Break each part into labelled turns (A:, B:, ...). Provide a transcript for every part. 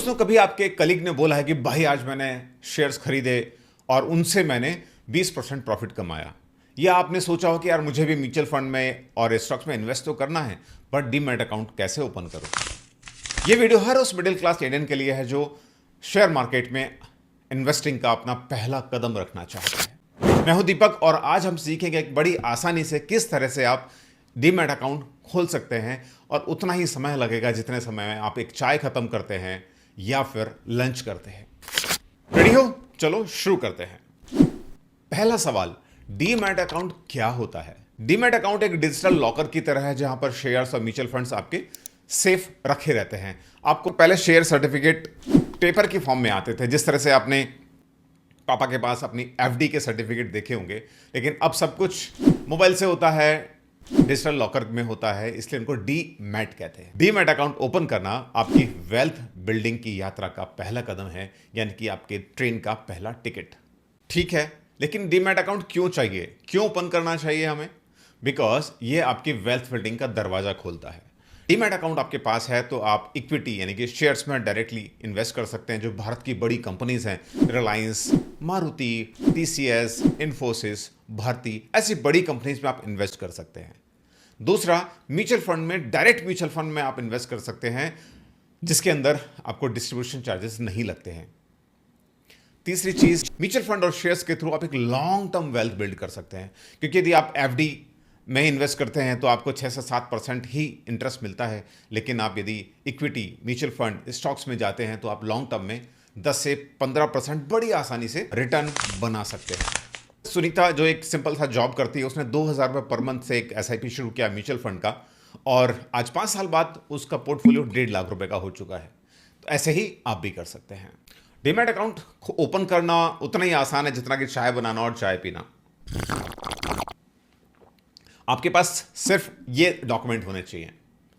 A: दोस्तों, कभी आपके कलीग ने बोला है कि भाई आज मैंने शेयर्स खरीदे और उनसे मैंने 20% प्रॉफिट कमाया, या आपने सोचा हो कि यार मुझे भी म्यूचुअल फंड में और स्टॉक्स में इन्वेस्ट तो करना है, बट डीमैट अकाउंट कैसे ओपन करूं। यह वीडियो हर उस मिडिल क्लास इंडियन के लिए है जो शेयर मार्केट में इन्वेस्टिंग का अपना पहला कदम रखना चाहता है। मैं हूं दीपक और आज हम सीखेंगे एक बड़ी आसानी से किस तरह से आप डीमैट अकाउंट खोल सकते हैं और उतना ही समय लगेगा जितने समय में आप एक चाय खत्म करते हैं या फिर लंच करते हैं। रेडी हो? चलो शुरू करते हैं। पहला सवाल, डीमैट अकाउंट क्या होता है? डीमैट अकाउंट एक डिजिटल लॉकर की तरह है जहां पर शेयर्स और म्यूचुअल फंड्स आपके सेफ रखे रहते हैं। आपको पहले शेयर सर्टिफिकेट पेपर की फॉर्म में आते थे, जिस तरह से आपने पापा के पास अपनी एफडी के सर्टिफिकेट देखे होंगे, लेकिन अब सब कुछ मोबाइल से होता है, डिजिटल लॉकर में होता है, इसलिए उनको डीमैट कहते हैं। डीमैट अकाउंट ओपन करना आपकी वेल्थ बिल्डिंग की यात्रा का पहला कदम है, यानी कि आपके ट्रेन का पहला टिकट। ठीक है, लेकिन डीमैट अकाउंट क्यों चाहिए, क्यों ओपन करना चाहिए हमें? बिकॉज ये आपकी वेल्थ बिल्डिंग का दरवाजा खोलता है। डीमैट अकाउंट आपके पास है तो आप इक्विटी यानी कि शेयर्स में डायरेक्टली इन्वेस्ट कर सकते हैं। जो भारत की बड़ी कंपनीज हैं, रिलायंस, मारुति, टीसीएस, इन्फोसिस, भारती, ऐसी बड़ी कंपनीज में आप इन्वेस्ट कर सकते हैं। दूसरा, म्यूचुअल फंड में, डायरेक्ट म्यूचुअल फंड में आप इन्वेस्ट कर सकते हैं जिसके अंदर आपको डिस्ट्रीब्यूशन चार्जेस नहीं लगते हैं। तीसरी चीज, म्यूचुअल फंड और शेयर्स के थ्रू आप एक लॉन्ग टर्म वेल्थ बिल्ड कर सकते हैं, क्योंकि यदि आप एफडी में इन्वेस्ट करते हैं तो आपको 6 से 7% ही इंटरेस्ट मिलता है, लेकिन आप यदि इक्विटी, म्यूचुअल फंड, स्टॉक्स में जाते हैं तो आप लॉन्ग टर्म में 10 से 15% बड़ी आसानी से रिटर्न बना सकते हैं। सुनीता जो एक सिंपल सा जॉब करती है, उसने 2,000 रुपये पर मंथ से एक एसआईपी शुरू किया म्यूचुअल फंड का, और आज 5 साल बाद उसका पोर्टफोलियो 1.5 लाख रुपए का हो चुका है। तो ऐसे ही आप भी कर सकते हैं। डीमैट अकाउंट ओपन करना उतना ही आसान है जितना कि चाय बनाना और चाय पीना। आपके पास सिर्फ ये डॉक्यूमेंट होने चाहिए।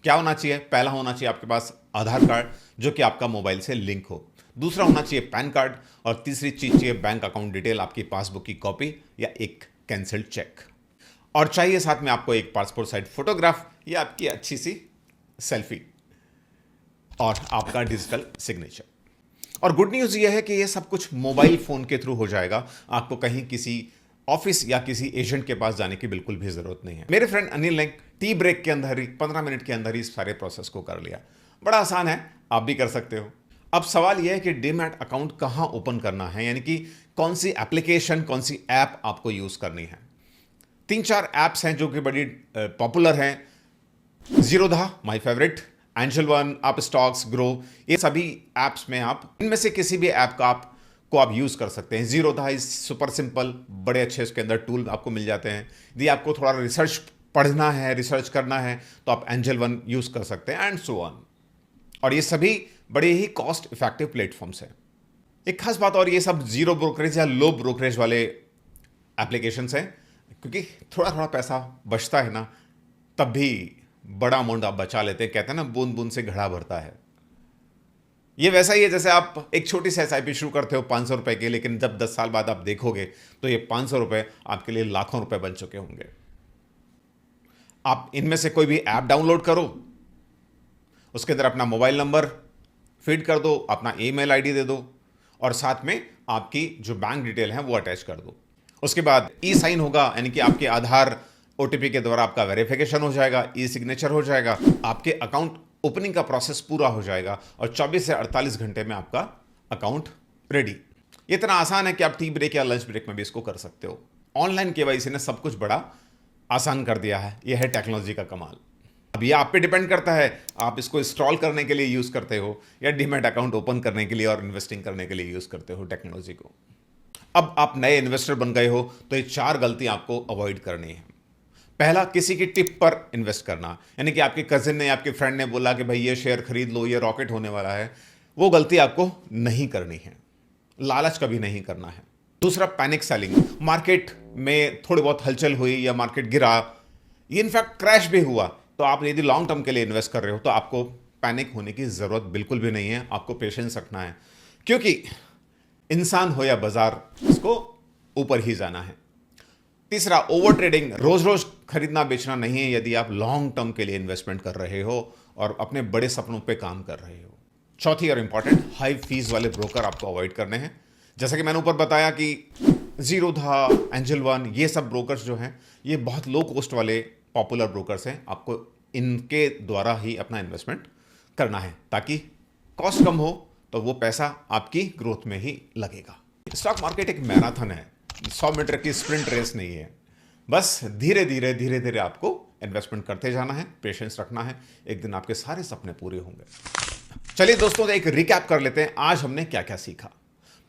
A: क्या होना चाहिए? पहला होना चाहिए आपके पास आधार कार्ड, जो कि आपका मोबाइल से लिंक हो। दूसरा होना चाहिए पैन कार्ड, और तीसरी चीज चाहिए बैंक अकाउंट डिटेल, आपकी पासबुक की कॉपी या एक कैंसिल्ड चेक, और चाहिए साथ में आपको एक पासपोर्ट साइज फोटोग्राफ या आपकी अच्छी सी सेल्फी और आपका डिजिटल सिग्नेचर। और गुड न्यूज ये है कि ये सब कुछ मोबाइल फोन के थ्रू हो जाएगा। आपको कहीं किसी ऑफिस या किसी एजेंट के पास जाने की बिल्कुल भी जरूरत नहीं है। मेरे फ्रेंड अनिल ने टी ब्रेक के अंदर ही 15 मिनट के अंदर ही इस सारे प्रोसेस को कर लिया। बड़ा आसान है, आप भी कर सकते हो। अब सवाल यह है कि डीमैट अकाउंट कहां ओपन करना है, यानी कि कौन सी एप्लीकेशन, कौन सी ऐप आपको यूज करनी है। 3-4 ऐप्स हैं जो कि बड़ी पॉपुलर हैं। Zerodha my favourite, angel one, up stocks, grow, ये सभी ऐप्स में आप इनमें से किसी भी ऐप का आप यूज कर सकते हैं। जीरोधा इज सुपर सिंपल, बड़े अच्छे उसके अंदर टूल आपको मिल जाते हैं। यदि आपको थोड़ा रिसर्च पढ़ना है, रिसर्च करना है, तो आप एंजल वन यूज कर सकते हैं, एंड सो ऑन। और ये सभी बड़े ही कॉस्ट इफेक्टिव प्लेटफॉर्म्स हैं। एक खास बात, और ये सब जीरो ब्रोकरेज या लो ब्रोकरेज वाले एप्लीकेशंस हैं, क्योंकि थोड़ा थोड़ा पैसा बचता है ना, तब भी बड़ा अमाउंट आप बचा लेते हैं। कहते हैं ना, बूंद बूंद से घड़ा भरता है। ये वैसा ही है जैसे आप एक छोटी सी एसआईपी शुरू करते हो 500 रुपए की, लेकिन जब 10 साल बाद आप देखोगे तो ये 500 रुपए आपके लिए लाखों रुपए बन चुके होंगे। आप इनमें से कोई भी ऐप डाउनलोड करो, उसके अंदर अपना मोबाइल नंबर फीड कर दो, अपना ईमेल आईडी दे दो, और साथ में आपकी जो बैंक डिटेल है वो अटैच कर दो। उसके बाद ई साइन होगा, यानी कि आपके आधार ओटीपी के द्वारा आपका वेरिफिकेशन हो जाएगा, ई सिग्नेचर हो जाएगा, आपके अकाउंट ओपनिंग का प्रोसेस पूरा हो जाएगा, और 24 से 48 घंटे में आपका अकाउंट रेडी। ये इतना आसान है कि आप टी ब्रेक या लंच ब्रेक में भी इसको कर सकते हो। ऑनलाइन केवाईसी ने सब कुछ बड़ा आसान कर दिया है। यह है टेक्नोलॉजी का कमाल। अब ये आप पे डिपेंड करता है, आप इसको इंस्टॉल करने के लिए यूज करते हो या डीमैट अकाउंट ओपन करने के लिए और इन्वेस्टिंग करने के लिए यूज करते हो टेक्नोलॉजी को। अब आप नए इन्वेस्टर बन गए हो तो ये 4 गलती आपको अवॉइड करनी है। पहला, किसी की टिप पर इन्वेस्ट करना, यानी कि आपके कजिन ने, आपके फ्रेंड ने बोला कि भाई ये शेयर खरीद लो, ये रॉकेट होने वाला है, वो गलती आपको नहीं करनी है। लालच कभी नहीं करना है। दूसरा, पैनिक सेलिंग। मार्केट में थोड़ी बहुत हलचल हुई या मार्केट गिरा, ये इनफैक्ट क्रैश भी हुआ, तो आप यदि लॉन्ग टर्म के लिए इन्वेस्ट कर रहे हो तो आपको पैनिक होने की जरूरत बिल्कुल भी नहीं है। आपको पेशेंस रखना है, क्योंकि इंसान हो या बाजार, इसको ऊपर ही जाना है। तीसरा, ओवर ट्रेडिंग। रोज रोज खरीदना बेचना नहीं है यदि आप लॉन्ग टर्म के लिए इन्वेस्टमेंट कर रहे हो और अपने बड़े सपनों पे काम कर रहे हो। चौथी और इंपॉर्टेंट, हाई फीस वाले ब्रोकर आपको अवॉइड करने हैं। जैसा कि मैंने ऊपर बताया कि जीरोधा, एंजल वन, ये सब ब्रोकर्स जो हैं ये बहुत लो कॉस्ट वाले पॉपुलर ब्रोकर्स हैं। आपको इनके द्वारा ही अपना इन्वेस्टमेंट करना है ताकि कॉस्ट कम हो तो वो पैसा आपकी ग्रोथ में ही लगेगा। स्टॉक मार्केट एक मैराथन है, 100 मीटर की स्प्रिंट रेस नहीं है। बस धीरे धीरे आपको इन्वेस्टमेंट करते जाना है, पेशेंस रखना है, एक दिन आपके सारे सपने पूरे होंगे। चलिए दोस्तों, एक रिकैप कर लेते हैं आज हमने क्या क्या सीखा।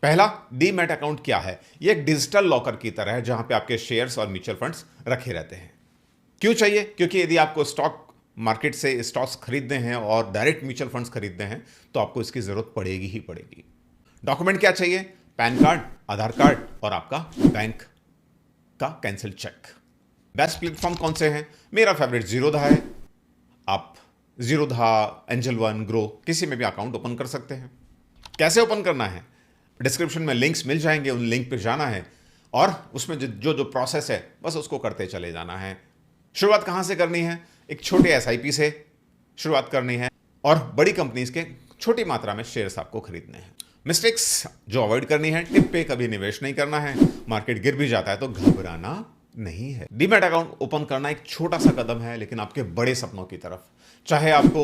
A: पहला, डीमैट अकाउंट क्या है? ये एक डिजिटल लॉकर की तरह है जहां पे आपके शेयर्स और म्यूचुअल फंड्स रखे रहते हैं। क्यों चाहिए? क्योंकि यदि आपको स्टॉक मार्केट से स्टॉक्स खरीदने हैं और डायरेक्ट म्यूचुअल फंड्स खरीदने हैं तो आपको इसकी जरूरत पड़ेगी ही पड़ेगी। डॉक्यूमेंट क्या चाहिए? पैन कार्ड, आधार कार्ड और आपका बैंक का कैंसिल चेक। बेस्ट प्लेटफॉर्म कौन से हैं? मेरा फेवरेट जीरोधा है। आप जीरोधा, एंजल वन, ग्रो किसी में भी अकाउंट ओपन कर सकते हैं। कैसे ओपन करना है? डिस्क्रिप्शन में लिंक्स मिल जाएंगे, उन लिंक पे जाना है और उसमें जो प्रोसेस है बस उसको करते चले जाना है। शुरुआत कहां से करनी है? एक छोटे एसआईपी से शुरुआत करनी है और बड़ी कंपनीज के छोटी मात्रा में शेयर्स आपको खरीदने हैं। मिस्टेक्स जो अवॉइड करनी है, टिप पे कभी निवेश नहीं करना है, मार्केट गिर भी जाता है तो घबराना नहीं है। डीमैट अकाउंट ओपन करना एक छोटा सा कदम है लेकिन आपके बड़े सपनों की तरफ। चाहे आपको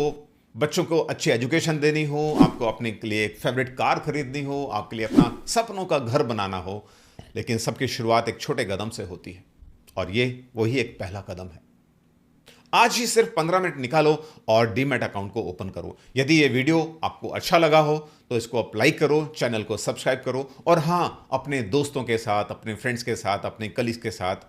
A: बच्चों को अच्छी एजुकेशन देनी हो, आपको अपने लिए एक फेवरेट कार खरीदनी हो, आपके लिए अपना सपनों का घर बनाना हो, लेकिन सबकी शुरुआत एक छोटे कदम से होती है और ये वही एक पहला कदम है। आज ही सिर्फ 15 मिनट निकालो और डीमैट अकाउंट को ओपन करो। यदि ये वीडियो आपको अच्छा लगा हो तो इसको आप लाइक करो, चैनल को सब्सक्राइब करो और हाँ, अपने दोस्तों के साथ, अपने फ्रेंड्स के साथ, अपने कलीग्स के साथ,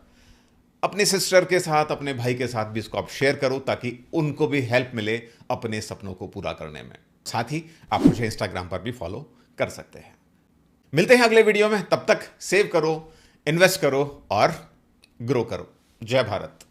A: अपने सिस्टर के साथ, अपने भाई के साथ भी इसको आप शेयर करो ताकि उनको भी हेल्प मिले अपने सपनों को पूरा करने में। साथ ही आप मुझे इंस्टाग्राम पर भी फॉलो कर सकते हैं। मिलते हैं अगले वीडियो में, तब तक सेव करो, इन्वेस्ट करो और ग्रो करो। जय भारत।